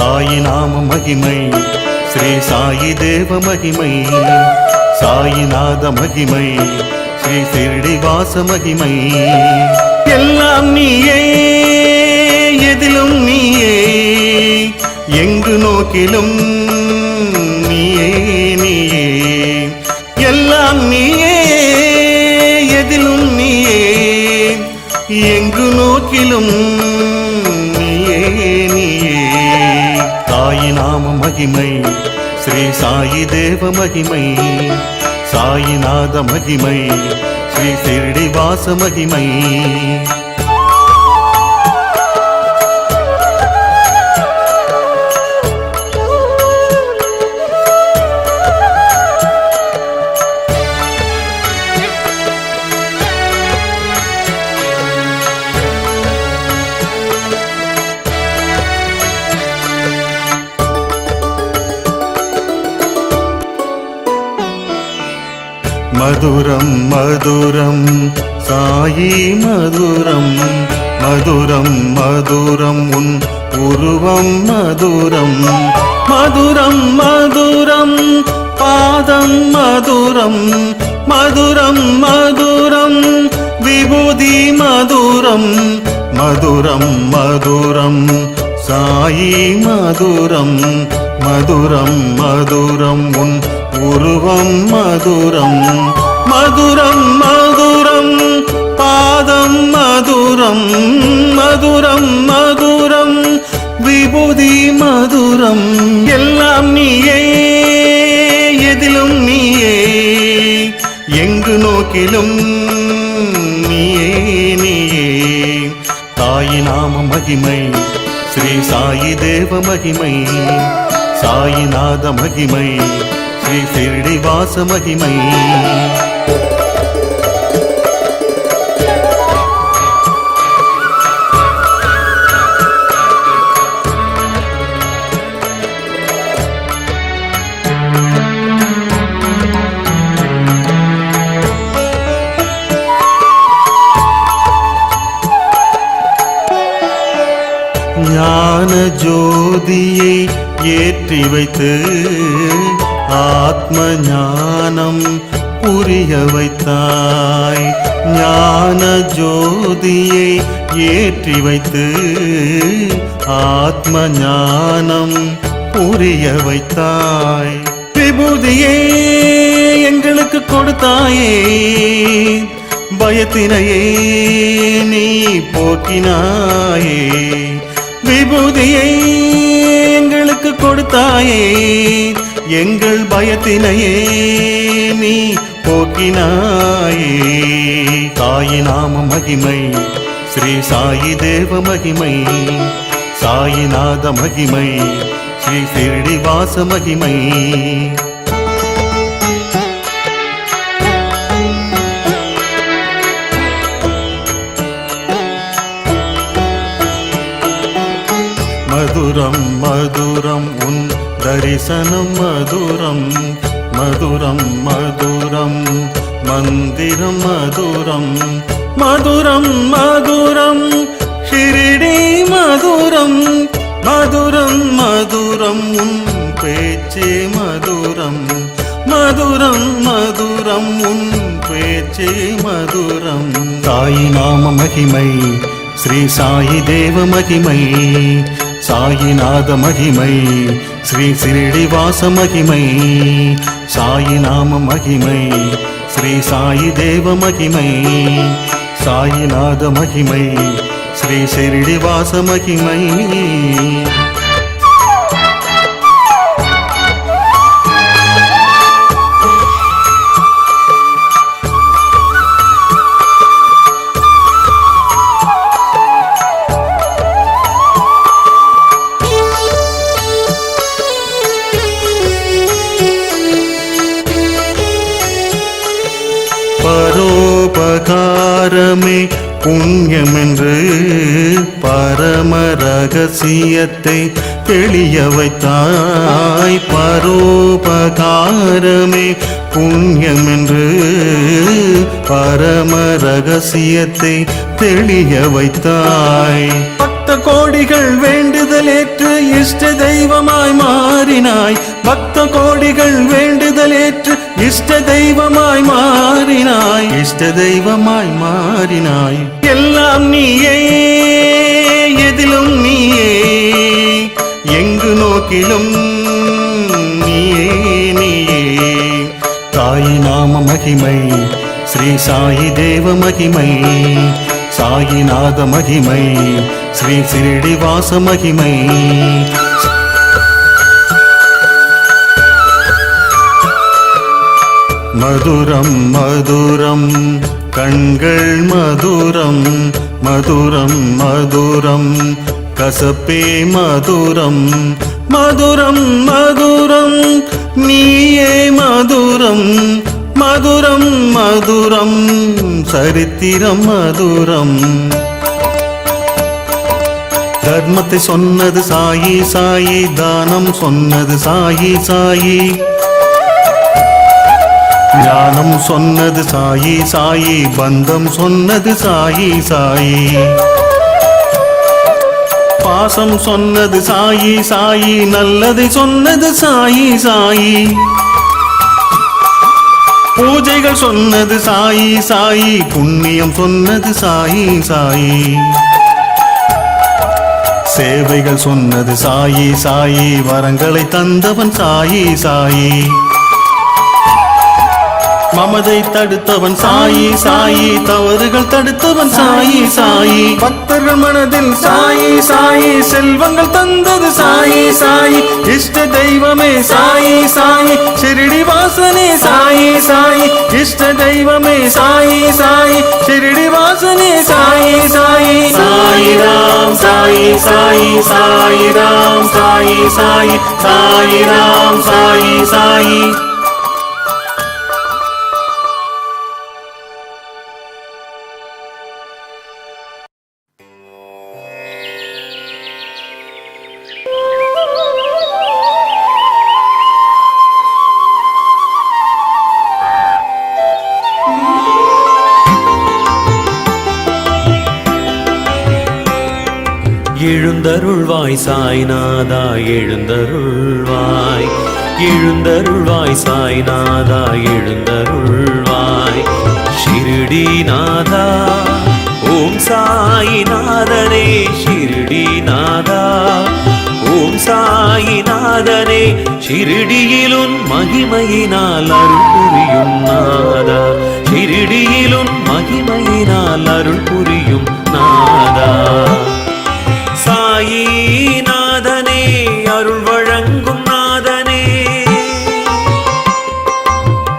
சாயி நாம மகிமை, ஸ்ரீ சாயி தேவ மகிமை, சாயிநாத மகிமை, ஸ்ரீ சிரடி வாச மகிமை. எல்லாம் நீயே, எதிலும் நீயே, எங்கு நோக்கிலும் நீயே நீயே. எல்லாம் நீயே, எதிலும் நீயே, எங்கு நோக்கிலும் நீயே நீயே. சாயி நாம மகிமை, ஸ்ரீ சாயி தேவ மகிமை, சாயிநாத மகிமை, ஸ்ரீ சிரடி வாச மகிமை. மதுரம் மதுரம் சாயி மதுரம், மதுரம் மதுரம் உன் உருவம் மதுரம், மதுரம் மதுரம் பாதம் மதுரம், மதுரம் மதுரம் விபூதி மதுரம், மதுரம் மதுரம் சாயி மதுரம், மதுரம் மதுரம் உன் உருவம் மதுரம், மதுரம் மதுரம் பாதம் மதுரம், மதுரம் மதுரம் விபூதி மதுரம். எல்லாம் நீயே, எதிலும் நீயே, எங்கு நோக்கிலும் நீயே நீயே. சாயி நாம மகிமை, ஸ்ரீ சாயி தேவ மகிமை, சாயிநாத மகிமை, ஸ்ரீ சிரடி வாச மகிமை. ஞான ஜோதியை ஏற்றி வைத்து ஆத்ம ஞானம் புரிய வைத்தாய், ஞான ஜோதியை ஏற்றி வைத்து ஆத்ம ஞானம் புரிய வைத்தாய். விபூதியே எங்களுக்கு கொடுத்தாயே, பயத்தினையே நீ போக்கினாயே. விபூதியை எங்களுக்கு கொடுத்தாயே, எங்கள் பயத்தினையே நீ போக்கினாயே. சாயி நாம மகிமை, ஸ்ரீ சாயி தேவ மகிமை, சாயிநாத மகிமை, ஸ்ரீ சிரடி வாச மகிமை. மதுரம் மதுரம் உன் தரிசனம் மதுரம், மதுரம் மதுரம் மந்திரம் மதுரம், மதுரம் மதுரம் ஷிரடி மதுரம், மதுரம் மதுரம் உன் பேச்சே மதுரம், மதுரம் மதுரம் உன் பேச்சே மதுரம். சாயி நாம மகிமை, ஸ்ரீ சாயி தேவ மகிமை, சாயிநாத மகிமை, ஸ்ரீ சிரடி வாச மகிமை. சாயி நாம மகிமை, ஸ்ரீ சாயி தேவ மகிமை, சாயிநாத மகிமை, ஸ்ரீ சிரடி வாச மகிமை. பரோபகாரமே புண்ணியமென்று பரம ரகசியத்தை தெளிய வைத்தாய். பரோபகாரமே புண்ணியமென்று பரம ரகசியத்தை தெளிய வைத்தாய். பக்த கோடிகள் வேண்டுதலேற்று இஷ்ட தெய்வமாய் மாறினாய். பக்த கோடிகள் வேண்டுதலேற்று இஷ்ட தெய்வமாய் மாறினாய். இஷ்ட தெய்வமாய் மாறினாய். எல்லாம் நீயே, எதிலும் நீயே, எங்கு நோக்கிலும் நீயே நீயே. சாயி நாம மகிமை, ஸ்ரீ சாயி தேவ மகிமை, சாயிநாத மகிமை, ஸ்ரீ சிரடிவாச மகிமை. மதுரம் மதுரம் கண்கள் மதுரம், மதுரம் மதுரம் கசப்பே மதுரம், மதுரம் மதுரம் நீயே மதுரம், மதுரம் மதுரம் சரித்திரம் மதுரம். தர்மத்தை சொன்னது சாயி சாயி, தானம் சொன்னது சாயி சாயி, ஞானம் சொன்னது சாயி சாயி, பந்தம் சொன்னது சாயி சாயி, பாசம் சொன்னது சாயி சாயி, நல்லதை சொன்னது சாயி சாயி, பூஜைகள் சொன்னது சாயி சாயி, புண்ணியம் சொன்னது சாயி சாயி, சேவைகள் சொன்னது சாயி சாயி, வரங்களை தந்தவன் சாயி சாயி, மமதை தடுத்தவன் சாயி சாயி, தவறுகள் தடுத்தவன் சாயி சாயி, பக்தர்கள் மனதில் சாயி சாயி, செல்வங்கள் தந்தது சாயி சாயி, இஷ்ட தெய்வமே சாயி சாயி, ஷிரடி வாசனே சாயி சாயி, இஷ்ட தெய்வமே சாயி சாயி, ஷிரடி வாசனே சாயி சாயி. சாயி ராம் சாயி சாயி, சாயி ராம் சாயி சாயி, சாயி ராம் சாயி சாயி. எழுந்தருள்வாய் சாய்நாதா, எழுந்தருள்வாய், எழுந்தருள்வாய் சாய்நாதா, எழுந்தருள்வாய் ஷிரடிநாதா. ஓம் சாயிநாதனே ஷிரடிநாதா, ஓம் சாயிநாதனே, ஷிரடியிலுன் மகிமையினால் அருள் புரியும் நாதா, ஷிரடியிலுன் மகிமையினால் அருள் புரியும் நாதா. சாயிநாதனே அருள் வழங்கும் நாதனே,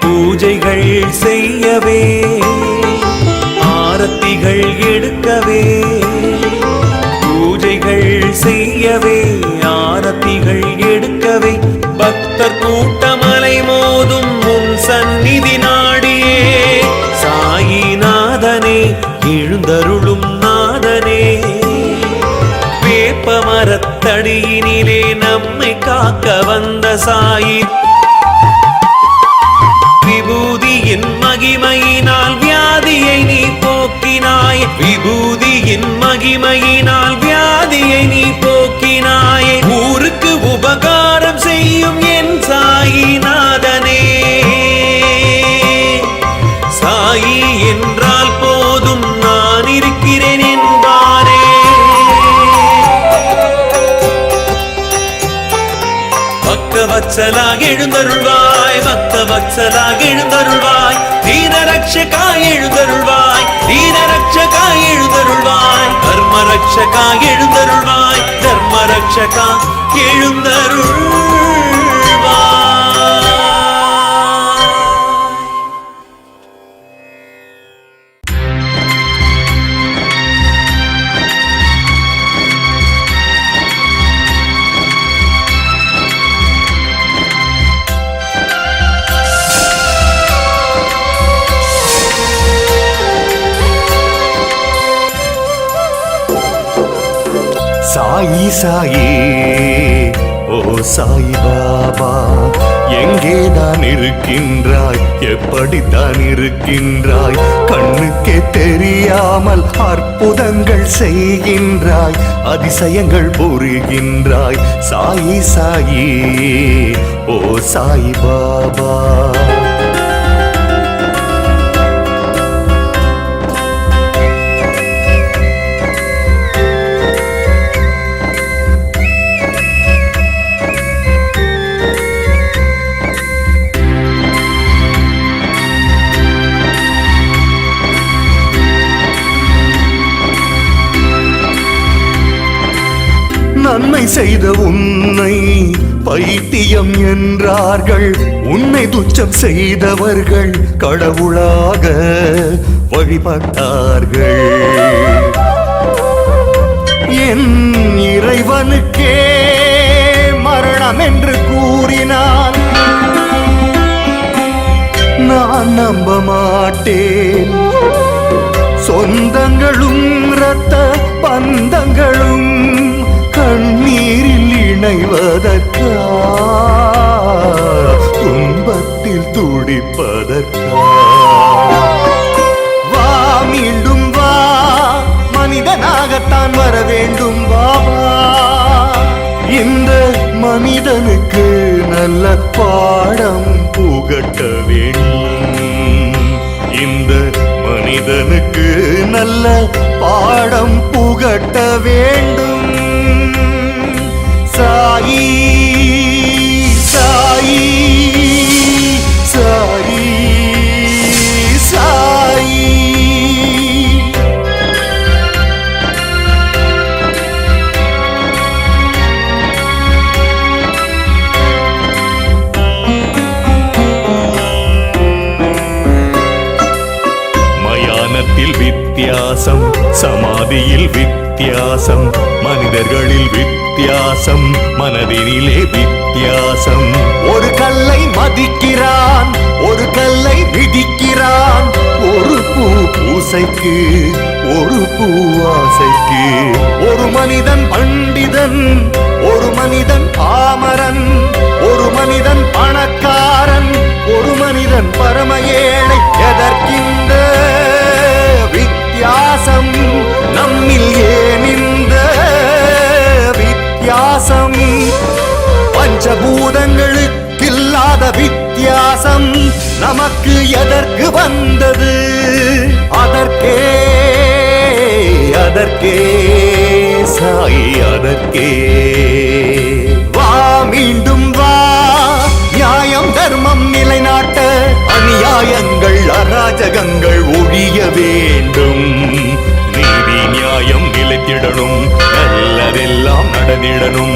பூஜைகள் செய்யவே, ஆரத்திகள் எடுக்கவே, பூஜைகள் செய்யவே, ஆரத்திகள் எடுக்கவே, பக்தர் கூட்டமலை மோதும் உன் சந்நிதி நாடியே. சாயிநாதனே எழுந்தருளும் நாதனே, மரத்தடியினிலே நம்மை காக்க வந்த சாயி, விபூதியின் மகிமையினால் வியாதியை நீ போக்கினாய், விபூதியின் மகிமையினால் வியாதியை நீ போக்கினாய். ஊருக்கு உபகாரம் செய்யும் என் சாயிநாதனே, சாயி என்றால் போதும் நான் இருக்கிறேன் என்பாரே. பக்தவத்சலாக எழுந்தருள்வாய், பக்தவத்சலாக எழுந்தருள்வாய், தீனரக்ஷகா எழுந்தருள்வாய், தீனரக்ஷகா எழுந்தருள்வாய், தர்மரக்ஷகா எழுந்தருள்வாய், தர்மரக்ஷகா எழுந்தருள்வாய். சாயி சாயி, ஓ சாயி பாபா, எங்கேதான் இருக்கின்றாய், எப்படித்தான் இருக்கின்றாய், கண்ணுக்கே தெரியாமல் அற்புதங்கள் செய்கின்றாய், அதிசயங்கள் புரிகின்றாய். சாயி சாயி ஓ சாய் பாபா. நன்மை செய்த உன்னை பைத்தியம் என்றார்கள், உன்னை துச்சம் செய்தவர்கள் கடவுளாக வழிபட்டார்கள். என் இறைவனுக்கே மரணம் என்று கூறினால் நான் நம்ப மாட்டேன். சொந்தங்களும் இரத்த பந்தங்களும் கண்ணீரில் இணைவதற்கா, துன்பத்தில் துடிப்பதற்கா. வா மீண்டும் வா, மனிதனாகத்தான் வர வேண்டும் பாபா. இந்த மனிதனுக்கு நல்ல பாடம் புகட்ட வேண்டும். இந்த மனிதனுக்கு நல்ல பாடம் புகட்ட வேண்டும். சாயி சாயி சாயி சாயி. மயானத்தில் வித்தியாசம், சமாதியில் வித்தியாசம், மனிதர்களில் வித்தியாசம், மனதினிலே வித்தியாசம். ஒரு கல்லை மதிக்கிறான், ஒரு கல்லை மிதிக்கிறான். ஒரு பூ பூசைக்கு, ஒரு பூ ஆசைக்கு. ஒரு மனிதன் பண்டிதன், ஒரு மனிதன் பாமரன், ஒரு மனிதன் பணக்காரன், ஒரு மனிதன் பரம ஏழை. எதற்கிந்த வித்தியாசம்? நம்மில் ஏன் இந்த வித்தியாசம்? பஞ்சபூதங்களுக்கில்லாத வித்தியாசம் நமக்கு எதற்கு வந்தது? அதற்கே அதற்கே சாய், அதற்கே. வா மீண்டும் வா, நியாயம் தர்மம் நிலைநாட்ட அநியாயங்கள் அராஜகங்கள் ஒழிய வேண்டும். நீதி நியாயம் நிலைத்திடணும், நல்லதெல்லாம் நடந்திடணும்.